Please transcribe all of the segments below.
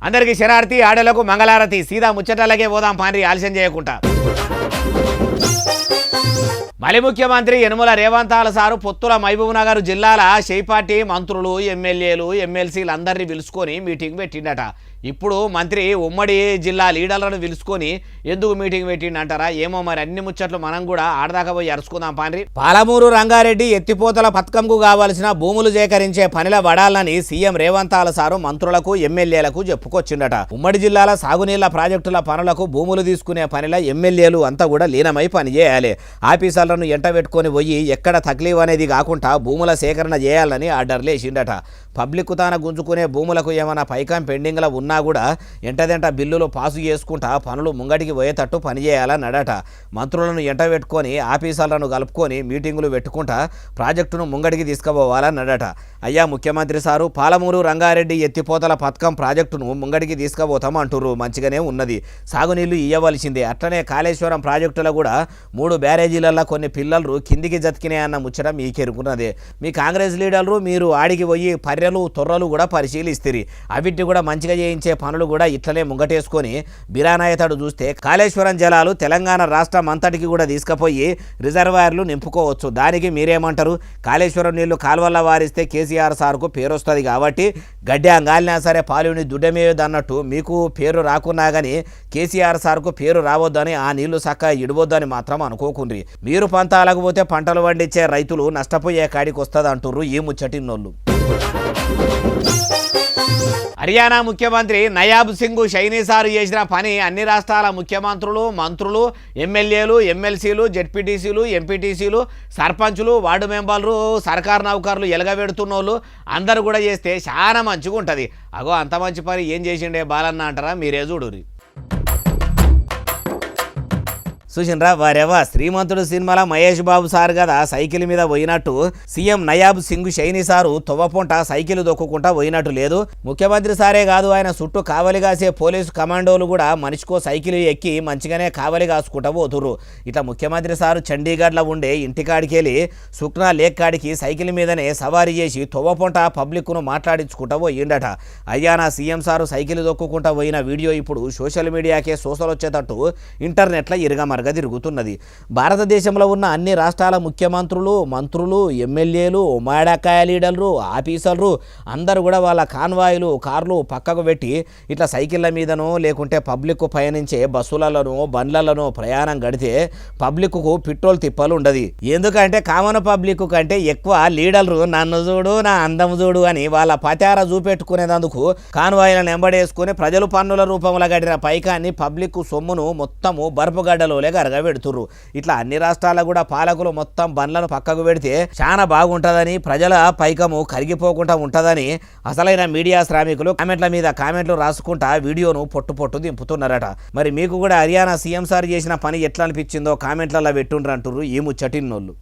అందరికీ శరారతి, ఆడలకు మంగళారతి. సీదా ముచ్చటలకే పోదాం పాండ్రి, ఆలస్యం చేయకుండా. మలి ముఖ్యమంత్రి యనమల రేవంత్ సారు పొత్తుల మహబూబ్నగర్ జిల్లాల షేపాటి మంత్రులు, ఎమ్మెల్యేలు, ఎమ్మెల్సీలు అందరినీ పిలుచుకొని మీటింగ్ పెట్టిండట. ఇప్పుడు మంత్రి ఉమ్మడి జిల్లా లీడర్లను పిలుచుకొని ఎందుకు మీటింగ్ పెట్టిండంటారా? ఏమో మరి, అన్ని ముచ్చట్లు మనం కూడా ఆడదాకా పోయి అరుచుకుందాం పాండ్రి. పాలమూరు రంగారెడ్డి ఎత్తిపోతల పథకంకు కావాల్సిన భూములు సేకరించే పనిల పడాలని సీఎం రేవంత్ సారు మంత్రులకు, ఎమ్మెల్యేలకు చెప్పుకొచ్చిండట. ఉమ్మడి జిల్లాల సాగునీళ్ల ప్రాజెక్టుల పనులకు భూములు తీసుకునే పనిలో ఎమ్మెల్యేలు అంతా కూడా లీనమై పనిచేయాలి. ఆఫీసర్లను ఎంట పెట్టుకొని పోయి ఎక్కడ తక్లీఫ్ అనేది కాకుండా భూముల సేకరణ చేయాలని ఆర్డర్లు వేసిండట. పబ్లిక్ తాన గుంజుకునే భూములకు ఏమైనా పైకం పెండింగ్లో ఉన్నా కూడా ఎంటదెంట బిల్లులు పాసు చేసుకుంటా పనులు ముంగటికి పోయేటట్టు పనిచేయాలన్నాడట. మంత్రులను ఎంట పెట్టుకొని ఆఫీసర్లను కలుపుకొని మీటింగులు పెట్టుకుంటా ప్రాజెక్టును ముంగటికి తీసుకుపోవాలన్నాడట. అయ్యా ముఖ్యమంత్రి సారు, పాలమూరు రంగారెడ్డి ఎత్తిపోతల పథకం ప్రాజెక్టును ముంగటికి తీసుకుపోతాం అంటుర్రు. మంచిగానే ఉన్నది, సాగునీళ్లు ఇయ్యవలసిందే. అట్లనే కాళేశ్వరం ప్రాజెక్టులో కూడా 3 బ్యారేజీలలో కొన్ని పిల్లలు కిందికి జతికినాయన్న ముచ్చట మీకెరుకున్నదే. మీ కాంగ్రెస్ లీడర్లు మీరు ఆడికి పోయి పర్రెలు, తొర్రలు కూడా పరిశీలిస్తారు. అవిటిని కూడా మంచిగా చేయించే పనులు కూడా ఇట్లనే ముంగటేసుకొని బిరానాయతడు చూస్తే కాళేశ్వరం జలాలు తెలంగాణ రాష్ట్రం అంతటికి కూడా తీసుకుపోయి రిజర్వాయర్లు నింపుకోవచ్చు. దానికి మీరేమంటారు? కాళేశ్వరం నీళ్లు కాలువల్ల వారిస్తే కేసీఆర్ సార్కు పేరు వస్తుంది కాబట్టి గడ్డి అంగాలినా సరే పాలుని దుడ్డమేయదన్నట్టు మీకు పేరు రాకున్నా కానీ కేసీఆర్ సార్కు పేరు రావద్దని, ఆ నీళ్లు చక్కగా ఇడవద్దని మాత్రం అనుకోకుండ్రి. మీరు పంతాలకు పోతే పంటలు పండించే రైతులు నష్టపోయే కాడికి వస్తుంది అంటుర్రు ఈ ముచ్చటిన్నోళ్ళు. హర్యానా ముఖ్యమంత్రి నయాబ్ సింగ్ షైనీ సారు చేసిన పని అన్ని రాష్ట్రాల ముఖ్యమంత్రులు, మంత్రులు, ఎమ్మెల్యేలు, ఎమ్మెల్సీలు, జెడ్పీటీసీలు, ఎంపీటీసీలు, సర్పంచులు, వార్డు మెంబర్లు, సర్కారు నౌకర్లు ఎలగబెడుతున్నోళ్ళు అందరూ కూడా చేస్తే చాలా మంచిగా ఉంటుంది. అగో అంత మంచి పని ఏం చేసిండే బాలన్న అంటారా? మీరే చూడురి. చూసినరా వారెవా, శ్రీమంతుడు సినిమాలో మహేష్ బాబు సార్ కదా సైకిల్ మీద పోయినట్టు సీఎం నయాబ్ సింగ్ షైనీ సారు తొవ్వపొంట సైకిల్ దొక్కుకుంటా పోయినట్టు లేదు. ముఖ్యమంత్రి సారే కాదు, ఆయన చుట్టూ కావలి కాసే పోలీసు కమాండోలు కూడా మనిషికో సైకిల్ ఎక్కి మంచిగానే కావలి కాసుకుంటా పోతుర్రు. ఇట్లా ముఖ్యమంత్రి సారు చండీగఢ్లో ఉండే ఇంటికాడికి వెళ్ళి సుఖ్నా లేక్ కాడికి సైకిల్ మీదనే సవారీ చేసి తొవ్వపొంట పబ్లిక్ను మాట్లాడించుకుంటా పోయిండట. అయ్యానా సీఎం సారు సైకిల్ దొక్కుకుంటా పోయిన వీడియో ఇప్పుడు సోషల్ మీడియాకే సోషల్ వచ్చేటట్టు ఇంటర్నెట్లో ఇరగమరగ తిరుగుతున్నది. భారతదేశంలో ఉన్న అన్ని రాష్ట్రాల ముఖ్యమంత్రులు, మంత్రులు, ఎమ్మెల్యేలు, మాడాకాయ లీడర్లు, ఆఫీసర్లు అందరూ కూడా వాళ్ళ కాన్వాయిలు, కార్లు పక్కకు పెట్టి ఇట్లా సైకిళ్ళ మీదనో లేకుంటే పబ్లిక్ పయనించే బస్సులలోనో బండ్లలోనో ప్రయాణం గడితే పబ్లిక్కు పెట్రోల్ తిప్పలు ఉండదు. ఎందుకంటే కామన్ పబ్లిక్ కంటే ఎక్కువ లీడర్లు నన్ను చూడు, నా అందం చూడు అని వాళ్ళ పతార చూపెట్టుకునేందుకు కాన్వాయిలను ఎంబడేసుకుని ప్రజలు పన్నుల రూపంలో గడిన పైకాన్ని పబ్లిక్ సొమ్మును మొత్తము బర్పుగడ్డలోలే పెడుతుర్రు. ఇట్లా అన్ని రాష్ట్రాల్లో కూడా పాలకులు మొత్తం బండ్లను పక్కకు పెడితే చాలా బాగుంటుందని, ప్రజల పైకము కరిగిపోకుండా ఉంటుందని అసలైన మీడియా శ్రామికులు కామెంట్ల మీద కామెంట్లు రాసుకుంటా వీడియోను పొట్టు దింపుతున్నారట. మరి మీకు కూడా హర్యానా సీఎం సార్ చేసిన పని ఎట్లా అనిపించిందో కామెంట్లలో పెట్టుండ్రు అంటుర్రు ఈ ముచ్చటిన్నోళ్ళు.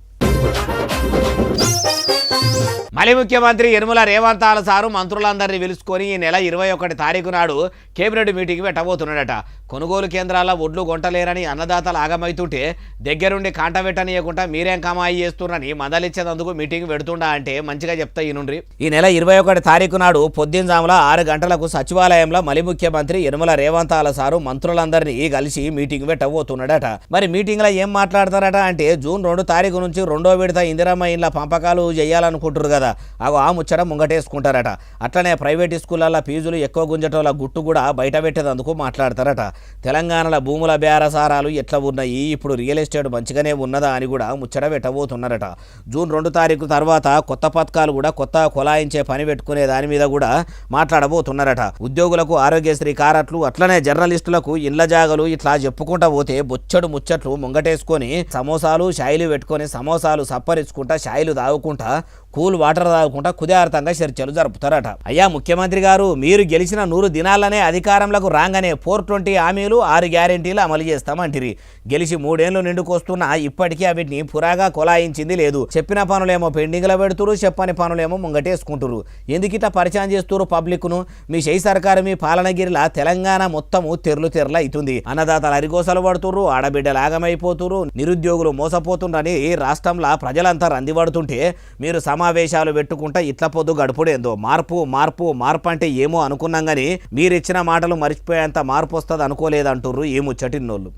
మలి ముఖ్యమంత్రి యనమల రేవంత్ సారు మంత్రులందరినీ పిలుచుకొని ఈ నెల 21 తారీఖు నాడు కేబినెట్ మీటింగ్ పెట్టబోతున్నాడట. కొనుగోలు కేంద్రాల ఒడ్లు కొంటలేరని అన్నదాతలు ఆగమైతుంటే దగ్గరుండి కాంటబెట్టనీయకుండా మీరేం కమాయి చేస్తున్నారని మందలిచ్చేందుకు మీటింగ్ పెడుతుండా అంటే మంచిగా చెప్తా ఈనుండ్రి. ఈ నెల 21 తారీఖు నాడు పొద్దున్నజాముల 6 గంటలకు సచివాలయంలో మలి ముఖ్యమంత్రి యనమల రేవంత్ సారు మంత్రులందరినీ కలిసి మీటింగ్ పెట్టబోతున్నాడట. మరి మీటింగ్లో ఏం మాట్లాడతారట అంటే జూన్ 2 తారీఖు నుంచి 2వ విడత ఇందిరమ్మ ఇండ్ల పంపకాలు చేయాలనుకుంటారు కదా, అగో ఆ ముచ్చట ముంగటేసుకుంటారట. అట్లనే ప్రైవేట్ స్కూళ్ళల్లో ఫీజులు ఎక్కువ గుంజటోళ్ళ గుట్టు కూడా బయట పెట్టేందుకు మాట్లాడతారట. తెలంగాణలో భూముల బేరసారాలు ఎట్లా ఉన్నాయి, ఇప్పుడు రియల్ ఎస్టేట్ మంచిగానే ఉన్నదా అని కూడా ముచ్చట పెట్టబోతున్నారట. జూన్ 2 తారీఖు తర్వాత కొత్త పథకాలు కూడా కొత్త కొలాయించే పని పెట్టుకునే దాని మీద కూడా మాట్లాడబోతున్నారట. ఉద్యోగులకు ఆరోగ్యశ్రీ కారట్లు, అట్లనే జర్నలిస్టులకు ఇండ్ల జాగలు ఇట్లా చెప్పుకుంటా పోతే బొచ్చడు ముచ్చట్లు ముంగటేసుకొని సమోసాలు షాయిలు పెట్టుకొని సమోసాలు సప్పరించుకుంటా షాయిలు తాగుకుంటా కూల్ వాటర్ తాగుకుంటా కుదార్థంగా చర్చలు జరుపుతారట. అయ్యా ముఖ్యమంత్రి గారు, మీరు గెలిచిన 100 దినాలనే అధికారంలోకి రాగానే 420 హామీలు 6 గ్యారెంటీలు అమలు చేస్తామంటిరి. గెలిచి 3 ఏళ్లు నిండుకొస్తున్నా ఇప్పటికీ అవిటిని పురాగా కొలాయించింది లేదు. చెప్పిన పనులేమో పెండింగ్లో పెడుతురు, చెప్పని పనులేమో ముంగటేసుకుంటురు. ఎందుకిట పరిచయం చేస్తురు పబ్లిక్ను? మీ షై సర్కారు మీ పాలనగిరిలా తెలంగాణ మొత్తము తెరల అవుతుంది. అన్నదాతలు అరిగోసలు పడుతురు, ఆడబిడ్డలు ఆగమైపోతురు, నిరుద్యోగులు మోసపోతుండని రాష్ట్రంలో ప్రజలంతా రందిపడుతుంటే మీరు సమావేశాలు పెట్టుకుంటా ఇట్ల పొద్దు గడుపుడేందో. మార్పు మార్పు మార్పు అంటే ఏమో అనుకున్నాం కానీ మీరిచ్చిన మాటలు మర్చిపోయేంత మార్పు వస్తుంది అనుకోలేదంటుర్రు ఈ ముచ్చటిన్నోళ్ళు.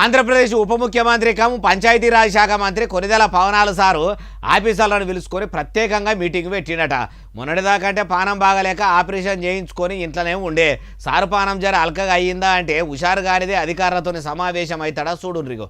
ఆంధ్రప్రదేశ్ ఉప ముఖ్యమంత్రి కమ్ పంచాయతీరాజ్ శాఖ మంత్రి కొనిదెల పవనాలు సారు ఆఫీసర్లను పిలుచుకొని ప్రత్యేకంగా మీటింగ్ పెట్టినట. మొన్నటిదాకంటే పానం బాగలేక ఆపరేషన్ చేయించుకొని ఇంట్లోనే ఉండే. సారు పానం జర అల్కగా అయ్యిందా అంటే హుషారు గానిదే అధికారులతో సమావేశం అవుతాడా చూడుర్రిగో.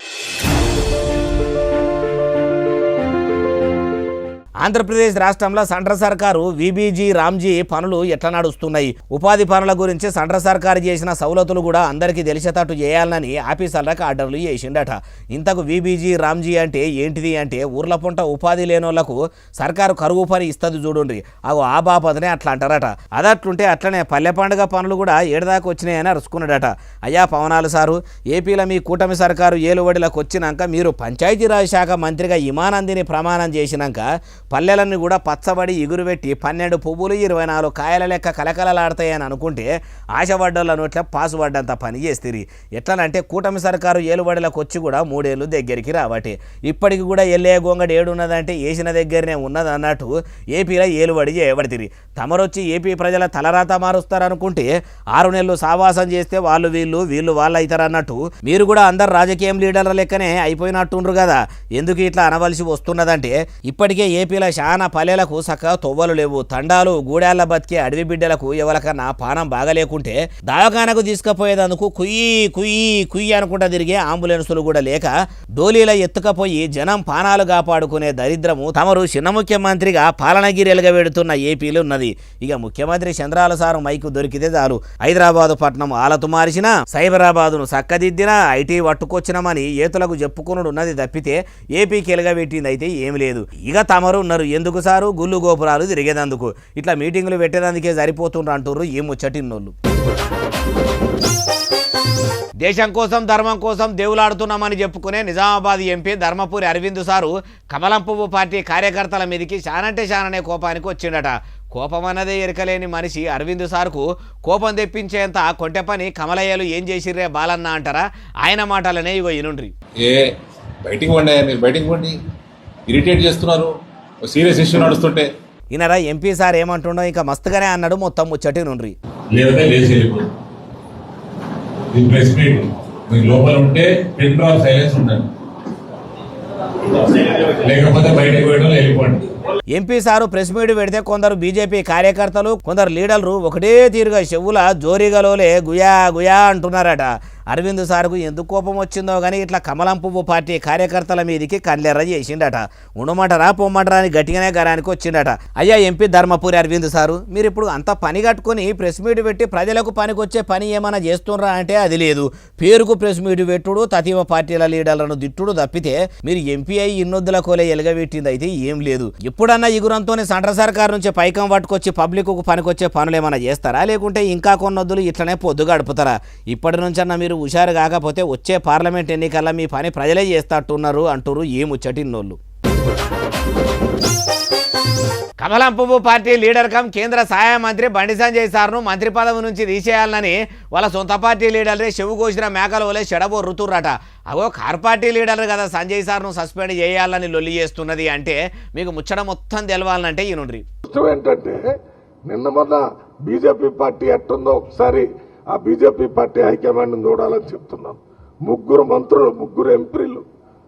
ఆంధ్రప్రదేశ్ రాష్ట్రంలో సెంట్రల్ సర్కారు విబీజీ రామ్జీ పనులు ఎట్లా నడుస్తున్నాయి, ఉపాధి పనుల గురించి సెంట్రల్ సర్కారు చేసిన సౌలతులు కూడా అందరికీ తెలిసేటట్టు చేయాలని ఆఫీసర్లకు ఆర్డర్లు చేసిండట. ఇంతకు విబీజీ రామ్జీ అంటే ఏంటిది అంటే ఊర్ల పొంట ఉపాధి లేనోళ్లకు సర్కారు కరువు పని ఇస్తుంది చూడండి. అగో ఆ బాపతనే అట్లా అంటారట. అదట్లుంటే అట్లనే పల్లె పండుగ పనులు కూడా ఏడదాకా వచ్చినాయని అరుచుకున్నాడట. అయ్యా పవనాలు సారు, ఏపీలో మీ కూటమి సర్కారు ఏలుబడిలకు వచ్చినాక మీరు పంచాయతీరాజ్ శాఖ మంత్రిగా ఇమానందిని ప్రమాణం చేసినాక పల్లెలన్నీ కూడా పచ్చబడి ఎగురుపెట్టి 12 పువ్వులు 24 కాయల లెక్క కలకలలాడతాయని అనుకుంటే ఆశపడ్డోళ్ళ నోట్ల పాసుపడ్డంత పని చేస్తుంది. ఎట్లనంటే కూటమి సర్కారు ఏలుబడిలకు వచ్చి కూడా 3 ఏళ్ళు దగ్గరికి రావటే. ఇప్పటికి కూడా ఎల్లే గొంగడి ఏడున్నదంటే వేసిన దగ్గరనే ఉన్నది అన్నట్టు ఏపీలో ఏలుబడి చేయబడుతుంది. తమరొచ్చి ఏపీ ప్రజల తలరాత మారుస్తారనుకుంటే 6 నెలలు సావాసం చేస్తే వాళ్ళు వీళ్ళు వాళ్ళు అవుతారు అన్నట్టు మీరు కూడా అందరు రాజకీయం లీడర్ల లెక్కనే అయిపోయినట్టుండ్రు కదా. ఎందుకు ఇట్లా అనవలసి వస్తున్నదంటే ఇప్పటికే ఏపీలో చాలా పల్లెలకు సక్క తొవ్వలు లేవు. తండాలు గూడాళ్ళ బతికే అడవి బిడ్డలకు ఎవరికన్నా పానం బాగలేకుంటే దవాఖానకు తీసుకుపోయేందుకు కుయ్యి కుయ్యి కుయ్యి అనుకుంటా తిరిగే అంబులెన్సులు కూడా లేక డోలీల ఎత్తుకపోయి జనం పానాలు కాపాడుకునే దరిద్రము తమరు చిన్న ముఖ్యమంత్రిగా పాలనగిరిలుగా పెడుతున్న ఏపీలో ఉన్నది. ఇక ముఖ్యమంత్రి చంద్రాల సారు మైకు దొరికితే చాలు హైదరాబాదు పట్నం ఆలతు మార్చిన, సైబరాబాదును సక్కదిద్దినా, ఐటీ పట్టుకొచ్చినామని ఏతులకు చెప్పుకునుడు ఉన్నది తప్పితే ఏపీకి ఎలుగబెట్టింది అయితే ఏమి లేదు. ఇక తమరు ఉన్నారు ఎందుకు సారు గుళ్ళు గోపురాలు తిరిగేదందుకు, ఇట్లా మీటింగులు పెట్టేందుకే సరిపోతుండ్రు అంటుర్రు ఈ ముచ్చటిన్నోళ్ళు. దేశం కోసం ధర్మం కోసం దేవులాడుతున్నామని చెప్పుకునే నిజామాబాద్ ఎంపీ ధర్మపురి అరవింద్ సారు కమలం పువ్వు పార్టీ కార్యకర్తల మీదకి చానంటే చాననే కోపానికి వచ్చిండట. కోపం అన్నదే ఎరకలేని మనిషి అరవింద్ సార్కు కోపం తెప్పించేంత కొంటె పని కమలయ్యలు ఏం చేసిర్రే బాలన్న అంటారా? ఆయన మాటలనే ఇగో ఇనుండ్రి. బయటికి ఇరిటేట్ చేస్తున్నారు సీరియస్ ఇష్యూ నడుస్తుంటే. ఈయనరా ఎంపీ సార్ ఏమంటుండో ఇంకా మస్తుగానే అన్నాడు. మొత్తం ముచ్చటి నుండ్రి. లోపల ఉంటే సైలెన్స్ ఉండండి, లేకపోతే బయటకు పోయడం వెళ్ళిపోండి. ఎంపీ సారు ప్రెస్ మీట్ పెడితే కొందరు బీజేపీ కార్యకర్తలు కొందరు లీడర్లు ఒకటే తీరుగా చెవుల జోరిగలోలే గుయా గుయా అంటున్నారట. అరవింద్ సార్కు ఎందుకు కోపం వచ్చిందో కానీ ఇట్లా కమలం పువ్వు పార్టీ కార్యకర్తల మీదికి కళ్ళెర్ర చేసిండట. ఉండమంటారా పొమ్మంటారా అని గట్టిగానే గరానికి వచ్చిండట. అయ్యా ఎంపీ ధర్మపురి అరవింద్ సారు, మీరు ఇప్పుడు అంత పని కట్టుకొని ప్రెస్ మీట్ పెట్టి ప్రజలకు పనికొచ్చే పని ఏమైనా చేస్తున్నారా అంటే అది లేదు. పేరుకు ప్రెస్ మీట్ పెట్టుడు, తతీవ పార్టీల లీడర్లను దిట్టుడు తప్పితే మీరు ఎంపీ అయి ఇన్నొద్దుల కోలే ఎలుగబెట్టింది అయితే ఏం లేదు. ఎప్పుడన్నా ఇగురంతోనే సెంట్రల్ సర్కార్ నుంచి పైకం పట్టుకొచ్చి పబ్లిక్కు పనికొచ్చే పనులు ఏమైనా చేస్తారా, లేకుంటే ఇంకా కొన్నొద్దులు ఇట్లనే పొద్దు గడుపుతారా? ఇప్పటి నుంచన్నా మీరు హుషారు కాకపోతే వచ్చే పార్లమెంట్ ఎన్నికల్లో మీ పని ప్రజలే చేస్తట్టున్నారు అంటారు ఈ ముచ్చటిన్నోళ్ళు. కమలం పువ్వు పార్టీ లీడర్ కమ్ కేంద్ర సహాయ మంత్రి బండి సంజయ్ సార్ను మంత్రి పదవి నుంచి తీసేయాలని వాళ్ళ సొంత పార్టీ లీడర్లే చెవు కోసిన మేకల వలె చెడబొర్రుతుర్రట. అగో కార్ పార్టీ లీడర్ కదా సంజయ్ సార్ను సస్పెండ్ చేయాలని లొల్లి చేస్తున్నది అంటే మీకు ముచ్చట మొత్తం తెలవాలంటే ఈనుండ్రి. ఏంటంటే నిన్న మొన్న బీజేపీ పార్టీ ఎట్టుందో ఒకసారి ఆ బీజేపీ పార్టీ హైకమాండ్ చూడాలని చెప్తున్నాను. 3 మంత్రులు 3 ఎంపీలు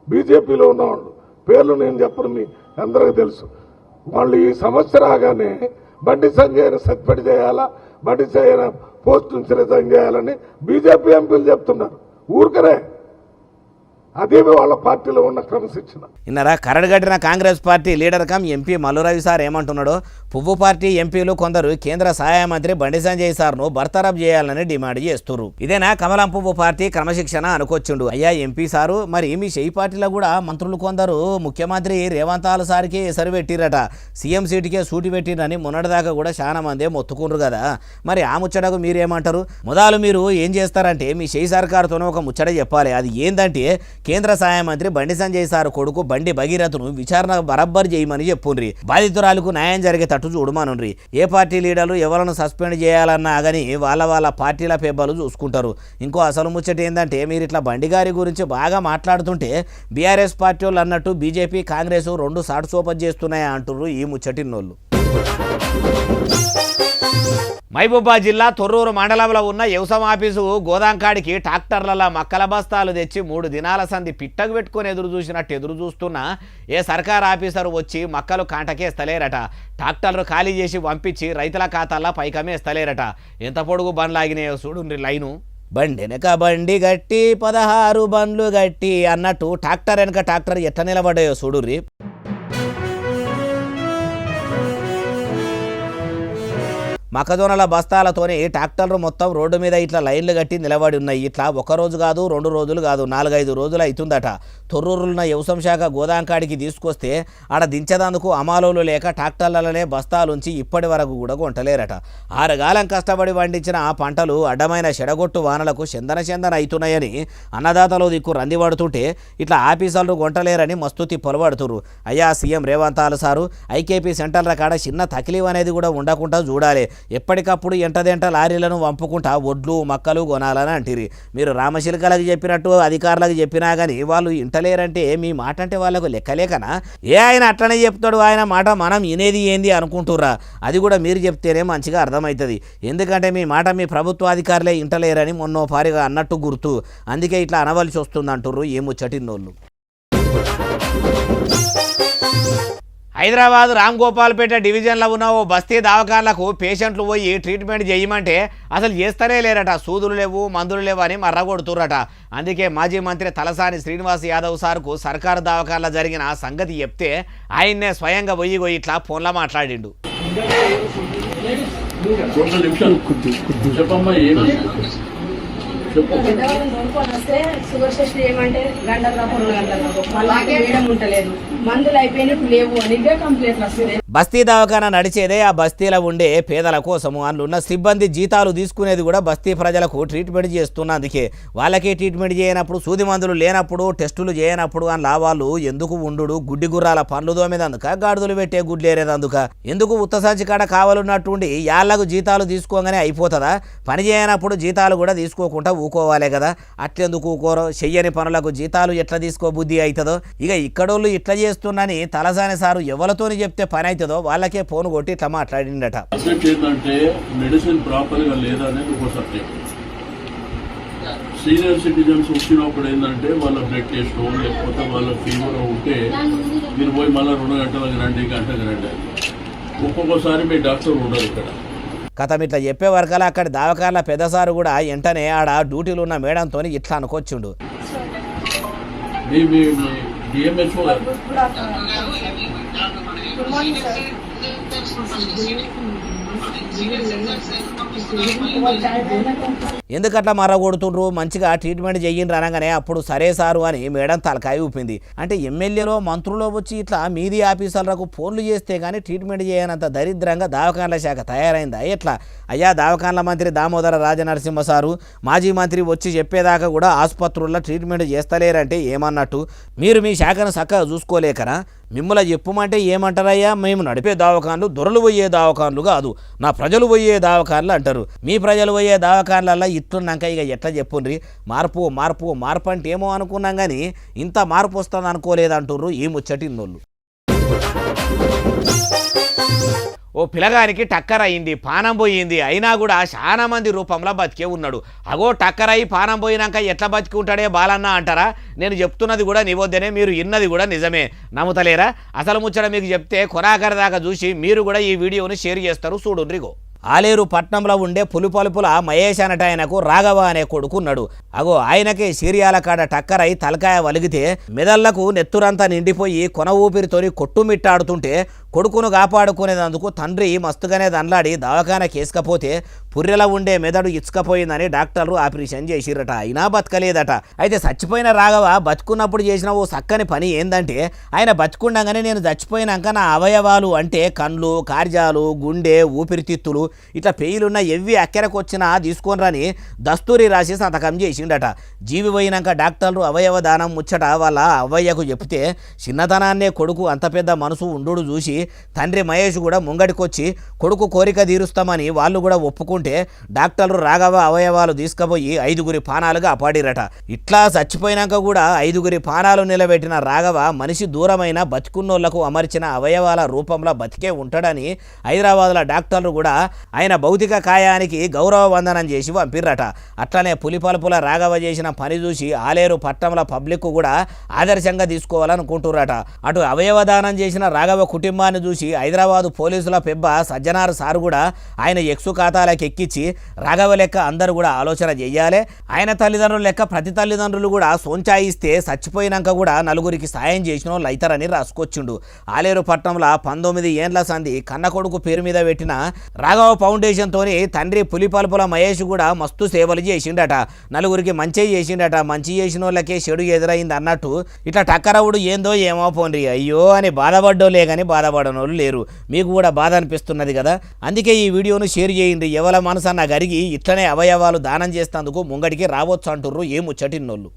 బీజేపీలో ఉన్నవాళ్ళు పేర్లు నేను చెప్పను, మీ అందరికీ తెలుసు. వాళ్ళు ఈ సమస్య రాగానే బండి సంజయ్ని సస్పెండ్ చేయాలా, బండి సంజయ్ పోస్ట్ నుంచి రిజైన్ చేయాలని బీజేపీ ఎంపీలు చెప్తున్నారు. ఊరికనే అదేమి వాళ్ళ పార్టీలో ఉన్న క్రమశిక్షణ. ఇన్నరా కరడుగట్టిన Congress party leader cum MP Mallu Ravi sir ఏమంటున్నాడో, పువ్వు పార్టీ ఎంపీలు కొందరు కేంద్ర సహాయ మంత్రి బండి సంజయ్ సార్ను బర్తరఫ్ చేయాలని డిమాండ్ చేస్తున్నారు. ఇదేనా కమలం పువ్వు పార్టీ క్రమశిక్షణ అనుకొచ్చిండు. అయ్యా ఎంపీ సారు, మరి మీ షెయి పార్టీలో కూడా మంత్రులు కొందరు ముఖ్యమంత్రి రేవంత్ సార్కి ఎసరు పెట్టిరట, సీఎం సీటుకే సూటి పెట్టిరని మొన్నటిదాకా కూడా చాలా మందే మొత్తుకుండ్రు కదా. మరి ఆ ముచ్చటకు మీరేమంటారు? మొదలు మీరు ఏం చేస్తారంటే మీ షెయి సర్కారుతోనే ఒక ముచ్చట చెప్పాలి. అది ఏందంటే కేంద్ర సహాయ మంత్రి బండి సంజయ్ సార్ కొడుకు బండి భగీరథను విచారణ బరబ్బర్ చేయమని చెప్పుండ్రి. బాధితురాలకు న్యాయం జరిగేటట్టు చూడమనుండ్రి. ఏ పార్టీ లీడర్లు ఎవరిని సస్పెండ్ చేయాలన్నా కానీ వాళ్ళ పార్టీల పెబ్బలు చూసుకుంటారు. ఇంకో అసలు ముచ్చట ఏంటంటే మీరు ఇట్లా బండి గారి గురించి బాగా మాట్లాడుతుంటే బీఆర్ఎస్ పార్టీ వాళ్ళు అన్నట్టు బీజేపీ కాంగ్రెస్ రెండు సాటు సోపత్ చేస్తున్నాయా అంటున్నారు ఈ ముచ్చటిన్నోళ్ళు. మహబూబాబాద్ జిల్లా తొర్రూరు మండలంలో ఉన్న వ్యవసాయ ఆఫీసు గోదాంకాడికి ట్రాక్టర్ల మక్కల బస్తాలు తెచ్చి 3 దినాల సంధి పిట్టకు పెట్టుకొని ఎదురు చూస్తున్న ఏ సర్కార్ ఆఫీసర్ వచ్చి మక్కలు కాంటకేస్తలేరట. ట్రాక్టర్లు ఖాళీ చేసి పంపించి రైతుల ఖాతాల్లో పైకమేస్తలేరట. ఎంత పొడుగు బండ్లాగినాయో చూడు లైను. బండెనక బండి గట్టి 16 బండ్లు గట్టి అన్నట్టు ట్రాక్టర్ వెనక ట్రాక్టర్ ఎట్లా నిలబడ్డాయో చూడుర్రి. మొక్కజొన్నల బస్తాలతోనే ట్రాక్టర్లు మొత్తం రోడ్డు మీద ఇట్లా లైన్లు కట్టి నిలబడి ఉన్నాయి. ఇట్లా ఒక రోజు కాదు 2 రోజులు కాదు 4-5 రోజులు అవుతుందట. తొర్రూరున్న వ్యవసాయ శాఖ గోదాంకాడికి తీసుకొస్తే ఆడ దించేదందుకు అమాలోలు లేక ట్రాక్టర్లలోనే బస్తాలుంచి ఇప్పటి వరకు కూడా కొంటలేరట. 6 కాలం కష్టపడి పండించిన ఆ పంటలు అడ్డమైన చెడగొట్టు వానలకు చందన అవుతున్నాయని అన్నదాతలు దిక్కు రంది పడుతుంటే ఇట్లా ఆఫీసర్లు కొంటలేరని మస్తు తిప్పలు పడుతురు. అయ్యా సీఎం రేవంత్ సారు, ఐకేపీ సెంటర్ల కాడ చిన్న తకిలీవ్ అనేది కూడా ఉండకుండా చూడాలి. ఎప్పటికప్పుడు ఎంటదెంట లారీలను వంపుకుంటా ఒడ్లు మక్కలు కొనాలని అంటిరి. మీరు రామశిల్కలకు చెప్పినట్టు అధికారులకు చెప్పినా కానీ వాళ్ళు ఇంటలేరంటే మీ మాట అంటే వాళ్ళకు లెక్కలేకనా? ఆయన అట్లనే చెప్తాడు, ఆయన మాట మనం వినేది ఏంది అనుకుంటుర్రా? అది కూడా మీరు చెప్తేనే మంచిగా అర్థమవుతుంది. ఎందుకంటే మీ మాట మీ ప్రభుత్వ అధికారులే ఇంటలేరని మొన్నోపారిగా అన్నట్టు గుర్తు. అందుకే ఇట్లా అనవలసి వస్తుంది అంటుర్రు ఏ ముచ్చటిన్నోళ్ళు. హైదరాబాద్ రామ్ గోపాల్పేట డివిజన్లో ఉన్న ఓ బస్తీ దవాఖానలకు పేషెంట్లు పోయి ట్రీట్మెంట్ చేయమంటే అసలు చేస్తనే లేరట. సూదులు లేవు మందులు లేవు అని మర్రగొడుతుర్రట. అందుకే మాజీ మంత్రి తలసాని శ్రీనివాస్ యాదవ్ సార్కు సర్కారు దవాఖానలో జరిగిన సంగతి చెప్తే ఆయన్నే స్వయంగా పోయి ఇట్లా ఫోన్లో మాట్లాడిండు. షుగర్ టెస్ట్ చేయమంటే గంటల 2 గంటల వేయడం ఉంటలేదు, మందులు అయిపోయినట్టు లేవు అని కంప్లైంట్లు వస్తున్నాయి. బస్తీ దవాఖానా నడిచేదే ఆ బస్తీలో ఉండే పేదల కోసము. అందులో సిబ్బంది జీతాలు తీసుకునేది కూడా బస్తీ ప్రజలకు ట్రీట్మెంట్ చేస్తున్నందుకే. వాళ్ళకే ట్రీట్మెంట్ చేయనప్పుడు, సూది మందులు లేనప్పుడు, టెస్టులు చేయనప్పుడు అని లాభాలు ఎందుకు ఉండు? గుడ్డి గుర్రాల పనులు దోమేదందుక, గాడిదలు పెట్టే గుడ్లేరేదందుక? ఎందుకు ఉత్తసాచి కాడ కావాలన్నట్టుండి యాళ్లకు జీతాలు తీసుకోగానే అయిపోతుందా? పని చేయనప్పుడు జీతాలు కూడా తీసుకోకుండా ఊకోవాలే కదా. అట్లెందుకు ఊకోరో? చెయ్యని పనులకు జీతాలు ఎట్లా తీసుకో బుద్ధి అవుతుందో? ఇక ఇక్కడోళ్ళు ఇట్లా చేస్తున్నని తలసాని సారు ఎవరితోని చెప్తే పని అవుతుందో వాళ్ళకే ఫోన్ కొట్టి ఇట్లా మాట్లాడిండట. మెడిసిన్ ప్రాపర్ గా లేదా అనేది ఒక సబ్జెక్ట్. సీనియర్ సిటిజన్స్ వచ్చినప్పుడు ఏంటంటే వాళ్ళ బ్లడ్ టెస్ట్ లేకపోతే వాళ్ళ ఫీవర్ ఉంటే మీరు పోయి మళ్ళీ 2 గంటలకు రండి, గంటకు రండి. ఒక్కొక్కసారి మీ డాక్టర్ ఉండరు ఇక్కడ. కథం ఇట్లా చెప్పే వరకలా అక్కడ దవాఖాన పెద్దసారు కూడా వెంటనే ఆడ డ్యూటీలు ఉన్న మేడంతో ఇట్లా అనుకొచ్చిండు. ఎందుకట్లా మర్రగొడుతుండ్రు? మంచిగా ట్రీట్మెంట్ చెయ్యండి అనగానే అప్పుడు సరే సారు అని మేడం తలకాయ ఊపింది. అంటే ఎమ్మెల్యేలో మంత్రులు వచ్చి ఇట్లా మీది ఆఫీసర్లకు ఫోన్లు చేస్తే కానీ ట్రీట్మెంట్ చేయనంత దరిద్రంగా దవాఖానల శాఖ తయారైందా ఎట్లా? అయ్యా దవాఖానల మంత్రి దామోదర రాజనరసింహ సారు, మాజీ మంత్రి వచ్చి చెప్పేదాకా కూడా ఆసుపత్రుల్లో ట్రీట్మెంట్ చేస్తలేరంటే ఏమన్నట్టు? మీరు మీ శాఖను చక్కగా చూసుకోలేకనా? మిమ్మల్ని చెప్పమంటే ఏమంటారయ్యా? మేము నడిపే దవాఖాన్లు దొరలు పోయే దవాఖాన్లు కాదు, నా ప్రజలు పోయే దవాఖాన్లు అంటారు. మీ ప్రజలు పోయే దవాఖాన్లల్లో ఇట్లున్నాక ఇక ఎట్లా చెప్పుండ్రి? మార్పు అంటే ఏమో అనుకున్నాం కానీ ఇంత మార్పు వస్తుంది అనుకోలేదంటుర్రు ఈ ముచ్చటిన్నోళ్ళు. ఓ పిల్లగానికి టక్కర్ అయింది, పానం పోయింది, అయినా కూడా చాలా మంది రూపంలో బతికే ఉన్నాడు. అగో టక్కర్ అయి పానం పోయినాక ఎట్లా బతికి ఉంటాడే బాలన్న అంటారా? నేను చెప్తున్నది కూడా నివద్దనే, మీరు విన్నది కూడా నిజమే. నమ్ముతలేరా? అసలు ముచ్చట మీకు చెప్తే కొనాకరి దాకా చూసి మీరు కూడా ఈ వీడియోని షేర్ చేస్తారు. చూడుండ్రిగో. ఆలేరు పట్నంలో ఉండే పులిపలుపుల మహేష్ అనట ఆయనకు రాఘవ అనే కొడుకున్నాడు. అగో ఆయనకే సీరియాల కాడ టక్కరై తలకాయ వలిగితే మెదళ్లకు నెత్తురంతా నిండిపోయి కొన ఊపిరితోని కొట్టుమిట్టాడుతుంటే కొడుకును కాపాడుకునేందుకు తండ్రి మస్తుగానే దండ్లాడి దవాఖాన కేసుకపోతే పుర్రెలో ఉండే మెదడు ఇచ్చుకపోయిందని డాక్టర్లు ఆపరేషన్ చేసిరట. అయినా బతకలేదట. అయితే చచ్చిపోయిన రాఘవ బతుకున్నప్పుడు చేసిన ఓ చక్కని పని ఏందంటే ఆయన బతుకుండగానే నేను చచ్చిపోయినాక నా అవయవాలు అంటే కళ్ళు, కార్యాలు, గుండె, ఊపిరితిత్తులు ఇట్లా పెయిలున్న ఎవ్వి అక్కెరకు వచ్చినా తీసుకొని రాని దస్తూరి రాసి సంతకం చేసిండట. జీవి పోయినాక డాక్టర్లు అవయవ దానం ముచ్చట వాళ్ళ అవ్వయ్యకు చెప్తే చిన్నతనాన్నే కొడుకు అంత పెద్ద మనసు ఉండు చూసి తండ్రి మహేష్ కూడా ముంగడికొచ్చి కొడుకు కోరిక తీరుస్తామని వాళ్ళు కూడా ఒప్పుకుంటే డాక్టర్లు రాఘవ అవయవాలు తీసుకుపోయి 5గురి పానాలుగా అపాడిరట. ఇట్లా చచ్చిపోయినాక కూడా 5గురి పానాలు నిలబెట్టిన రాఘవ మనిషి దూరమైన బతికున్నోళ్లకు అమర్చిన అవయవాల రూపంలో బతికే ఉంటాడని హైదరాబాద్లో డాక్టర్లు కూడా ఆయన భౌతిక కాయానికి గౌరవ వందనం చేసి పంపిర్రట. అట్లనే పులిపలుపుల రాఘవ చేసిన పని చూసి ఆలేరు పట్టణంలో పబ్లిక్ కూడా ఆదర్శంగా తీసుకోవాలనుకుంటుర్రట. అటు అవయవదానం చేసిన రాఘవ కుటుంబాన్ని చూసి హైదరాబాదు పోలీసుల పెబ్బ సజ్జనార్ సార్ కూడా ఆయన ఎక్సు ఖాతాలకు ఎక్కించి రాఘవ లెక్క అందరూ కూడా ఆలోచన చెయ్యాలి, ఆయన తల్లిదండ్రులు లెక్క ప్రతి తల్లిదండ్రులు కూడా సోంచాయిస్తే చచ్చిపోయినాక కూడా నలుగురికి సాయం చేసిన వాళ్ళు అవుతారని రాసుకొచ్చిండు. ఆలేరు పట్టణంలో 19 ఏండ్ల సంది కన్న కొడుకు పేరు మీద పెట్టిన రాఘవ ఫౌండేషన్ తోని తండ్రి పులిపలుపుల మహేష్ కూడా మస్తు సేవలు చేసిండట. నలుగురికి మంచి చేసిండట. మంచి చేసిన వాళ్ళకే చెడు ఎదురైంది అన్నట్టు ఇట్లా టక్కరవుడు ఏందో ఏమో పోండి అయ్యో అని బాధపడ్డోలే కానీ బాధపడనోళ్ళు లేరు. మీకు కూడా బాధ అనిపిస్తున్నది కదా, అందుకే ఈ వీడియోను షేర్ చేయండి. ఎవల మనసన్న గరిగి ఇట్లనే అవయవాలు దానం చేస్తేందుకు ముంగడికి రావచ్చు అంటుర్రు ఏ ముచ్చటిన్నోళ్ళు.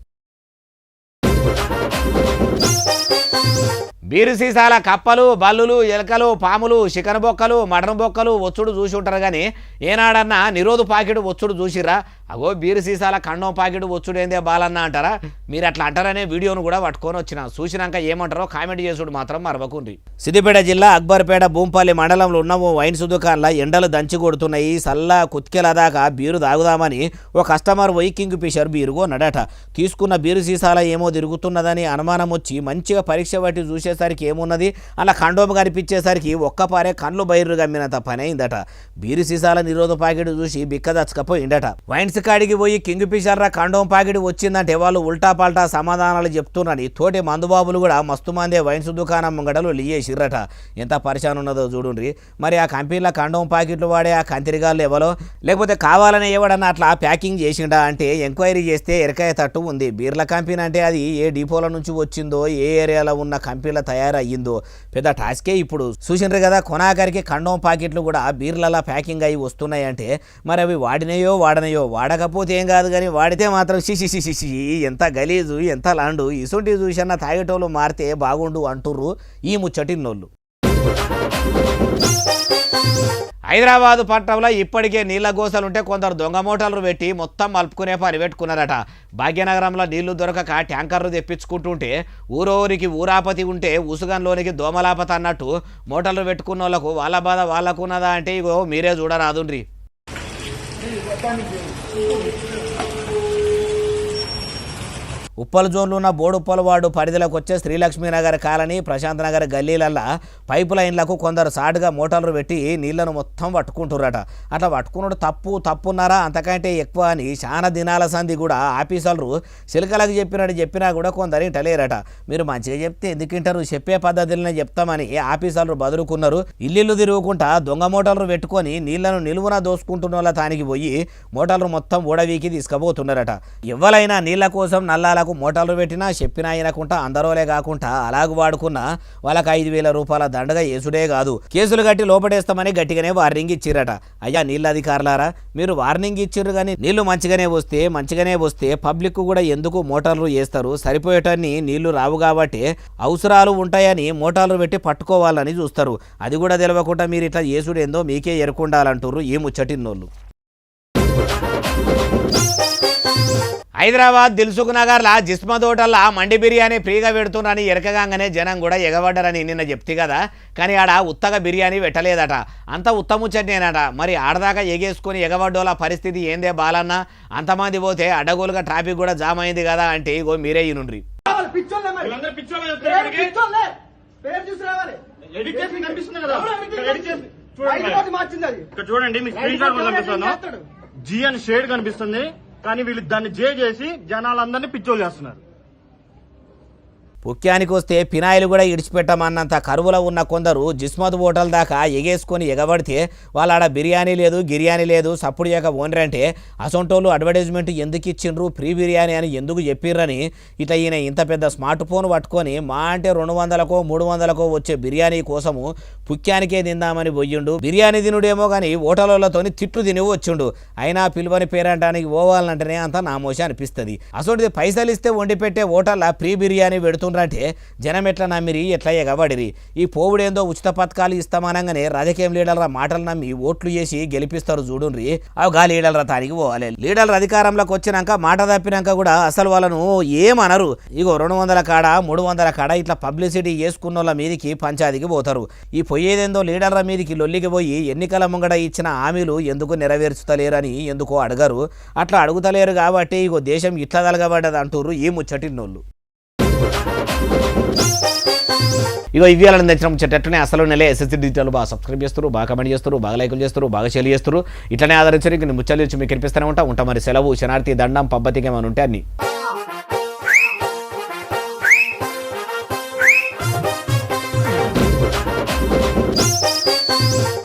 బీరు సీసాల కప్పలు, బల్లులు, ఎలకలు, పాములు, చికెన్ బొక్కలు, మటన్ బొక్కలు వచ్చుడు చూసి ఉంటారు కానీ ఏనాడన్నా నిరోధు పాకెట్ వచ్చుడు చూసిరా? అగో బీరు సీసాల కండం పాకెట్ వచ్చుడు ఏందే బాలన్న అంటారా? మీరు అట్లా అంటారనే వీడియోను కూడా పట్టుకొని వచ్చిన. చూసినాక ఏమంటారో కామెంట్ చేసుడు మాత్రం మరవకుండ్రి. సిద్దిపేట జిల్లా అక్బర్పేట భూంపల్లి మండలంలో ఉన్న ఓ వైన్స్ దుకాణంలో ఎండలు దంచి కొడుతున్నాయి. సల్లా కుత్కెల దాకా బీరు తాగుదామని ఓ కస్టమర్ పోయి కింగ్ ఫిషర్ బీరు కొన్నాడట. తీసుకున్న బీరు సీసాల ఏమో తిరుగుతున్నదని అనుమానం వచ్చి మంచిగా పరీక్ష పట్టి చూసేసరికి ఏమున్నది అలా కండోము కనిపించేసరికి ఒక్కపారే కళ్ళు బైర్రు గమ్మినంత పని అయిందట. బీరు సీసాల నిరోధ పాకెట్ చూసి బిక్క దచ్చకపోయిందట. వైన్స్ కాడికి పోయి కింగ్ ఫిషర్ రా కండోం పాకెట్ వచ్చిందంటే వాళ్ళు ఉల్టా పల్టా సమాధానాలు చెప్తున్నారని తోటి మందుబాబులు కూడా మస్తు మందే వైన్స్ దుకాణం ముంగడలు లియేసిర్రట. ఎంత పరిశాన్ ఉన్నదో చూడుండ్రి. మరి ఆ కంపెనీలో కండోం ప్యాకెట్లు వాడే ఆ కంతిరిగాళ్ళు ఎవరో లేకపోతే కావాలని ఎవడన్నా అట్లా ప్యాకింగ్ చేసిండా అంటే ఎంక్వైరీ చేస్తే ఎరకాయ తట్టు ఉంది. బీర్ల కంపెనీ అంటే అది ఏ డిపోల నుంచి వచ్చిందో ఏ ఏరియాలో ఉన్న కంపెనీల తయారయ్యిందో పెద్ద టాస్కే. ఇప్పుడు చూసిండ్రు కదా కొనాకరికి కండోం ప్యాకెట్లు కూడా బీర్లలో ప్యాకింగ్ అయ్యి వస్తున్నాయంటే మరి అవి వాడినయో వాడకపోతే ఏం కాదు కానీ వాడితే మాత్రం షిషి ఎంత గలీజు ఎంత లాండు ఇసుంటి చూసన్న తాగేటోళ్ళు మారితే బాగుండు అంటుర్రు ఈ ముచ్చటిన్నోళ్ళు. హైదరాబాదు పట్టణంలో ఇప్పటికే నీళ్ల గోసలుంటే కొందరు దొంగ మోటార్లు పెట్టి మొత్తం మలుపుకునే పని పెట్టుకున్నారట. భాగ్యనగరంలో నీళ్లు దొరకక ట్యాంకర్లు తెప్పించుకుంటుంటే ఊరోరికి ఊరాపతి ఉంటే ఉసుగంలోనికి దోమలాపత అన్నట్టు మోటార్లు పెట్టుకున్న వాళ్ళకు వాళ్ళ బాధ వాళ్ళకున్నదా అంటే ఇగో మీరే చూడరాదుండ్రి. ఉప్పల్ జోన్లో ఉన్న బోడుప్పల్ వార్డు పరిధిలోకి వచ్చే శ్రీలక్ష్మీనగర్ కాలనీ, ప్రశాంత్ నగర్ గల్లీలల్లా పైపు లైన్లకు కొందరు సాటుగా మోటార్లు పెట్టి నీళ్లను మొత్తం పట్టుకుంటుర్రట. అట్లా పట్టుకున్నాడు తప్పున్నారా అంతకంటే ఎక్కువ అని చాలా దినాల సంది కూడా ఆఫీసర్లు చిలకలకు చెప్పినా కూడా కొందరు ఇంటలేరట. మీరు మంచిగా చెప్తే ఎందుకింటారు, చెప్పే పద్ధతులనే చెప్తామని ఆఫీసర్లు బదులుకున్నారు. ఇల్లు తిరుగుకుంటా దొంగ మోటార్లు పెట్టుకొని నీళ్లను నిలువున దోసుకుంటున్న వాళ్ళ తానికి పోయి మోటార్లు మొత్తం ఊడవీకి తీసుకుపోతున్నారట. ఎవరైనా నీళ్ల కోసం నల్లాలకు మోటార్లు పెట్టినా చెప్పినా అయినకుంటా అందరోలే కాకుండా అలాగ వాడుకున్నా వాళ్ళకి 5,000 రూపాయల దండగా వేసుడే కాదు కేసులు కట్టి లోపడేస్తామని గట్టిగానే వార్నింగ్ ఇచ్చిరట. అయ్యా నీళ్ళ అధికారులారా, మీరు వార్నింగ్ ఇచ్చిర్రు కానీ నీళ్లు మంచిగానే వస్తే పబ్లిక్ కూడా ఎందుకు మోటార్లు వేస్తారు? సరిపోయేటన్ని నీళ్లు రావు కాబట్టి అవసరాలు ఉంటాయని మోటార్లు పెట్టి పట్టుకోవాలని చూస్తారు. అది కూడా తెలియకుండా మీరు ఇట్లా చేసుడు ఏందో మీకే ఎరుకుండాలంటారు ఈ ముచ్చటిన్నోళ్ళు. హైదరాబాద్ దిల్సుఖ్ నగర్లా జిస్మ తోటల్లా మండి బిర్యానీ ఫ్రీగా పెడుతున్నారని ఎరకగానే జనం కూడా ఎగబడ్డారని నిన్న చెప్తే కదా. కానీ ఆడ ఉత్తగా బిర్యానీ పెట్టలేదట. అంత ఉత్తముచ్చటేనట. మరి ఆడదాకా ఎగేసుకొని ఎగబడ్డోళ్ళ పరిస్థితి ఏందే బాలన్న? అంతమంది పోతే అడ్డగోలుగా ట్రాఫిక్ కూడా జామ్ అయింది కదా అంటే ఇగో మీరే ఈనుండ్రి. ఇక్కడ చూడండి మీ స్క్రీన్ షాట్ కూడా కనిపిస్తాను. జీ అని షేడ్ కనిపిస్తుంది, కానీ వీళ్ళు దాన్ని జే చేసి జనాలందరినీ పిచ్చోలు చేస్తున్నారు. పుక్యానికి వస్తే పినాయిలు కూడా ఇడిచిపెట్టమన్నంత కరువులో ఉన్న కొందరు జిస్మత్ హోటల్ దాకా ఎగేసుకొని ఎగబడితే వాళ్ళ ఆడ బిర్యానీ లేదు గిర్యానీ లేదు సప్పుడు చేయక ఓనరంటే అసొంటోళ్ళు అడ్వర్టైజ్మెంట్ ఎందుకు ఇచ్చిండ్రు ఫ్రీ బిర్యానీ అని ఎందుకు చెప్పిర్రని ఇట్లా ఈయన ఇంత పెద్ద స్మార్ట్ ఫోన్ పట్టుకొని మా అంటే 200కో 300కో వచ్చే బిర్యానీ కోసము పుక్యానికే తిందామని పోయిండు. బిర్యానీ తినుడేమో కానీ హోటళ్ళతోని తిట్లు తిని వచ్చిండు. అయినా పిలువని పేరంటానికి పోవాలంటేనే అంత నామోష అనిపిస్తుంది. అసొంటిది పైసలు ఇస్తే వండి పెట్టే హోటల్లో ఫ్రీ బిర్యానీ పెడుతుండ్రు అంటే జనం ఎట్లా నమ్మిరి ఎట్లా ఎగబడిరి. ఈ పోవుడేందో ఉచిత పథకాలు ఇస్తామనగానే రాజకీయం లీడర్ల మాటలు నమ్మి ఓట్లు చేసి గెలిపిస్తారు చూడుండ్రి. అవి గా లీడర్ల తానికి పోవాలి. లీడర్లు అధికారంలోకి వచ్చినాక మాట తప్పినాక కూడా అసలు వాళ్ళను ఏమనరు. ఇగో 200 కాడ 300 కాడ ఇట్లా పబ్లిసిటీ చేసుకున్న వాళ్ళ మీదికి పంచాయతీకి పోతారు. ఈ పోయేదేందో లీడర్ల మీదికి లొల్లికి పోయి ఎన్నికల ముంగడ ఇచ్చిన హామీలు ఎందుకు నెరవేర్చుతలేరని ఎందుకో అడగరు. అట్లా అడుగుతలేరు కాబట్టి ఇగో దేశం ఇట్లా తలగబడ్డది అంటుర్రు ఈ ముచ్చటిన్నోళ్ళు. ఇగో ఇవి అలా నచ్చిన ముచ్చటనే అసలు నెల ఎస్ఎస్సీ డిజిటల్ బాగా సబ్స్క్రైబ్ చేస్తారు, బాగా కమెంట్ చేస్తారు, బాగా లైకులు చేస్తారు, బాగా షేర్ చేస్తారు. ఇట్లనే ఆదరించారు. ఇంక ముచ్చలు ఇచ్చి మీకు కనిపిస్తూనే ఉంటా మరి సెలవు శనార్థి దండం పబ్బతికి ఏమైనా ఉంటే అన్ని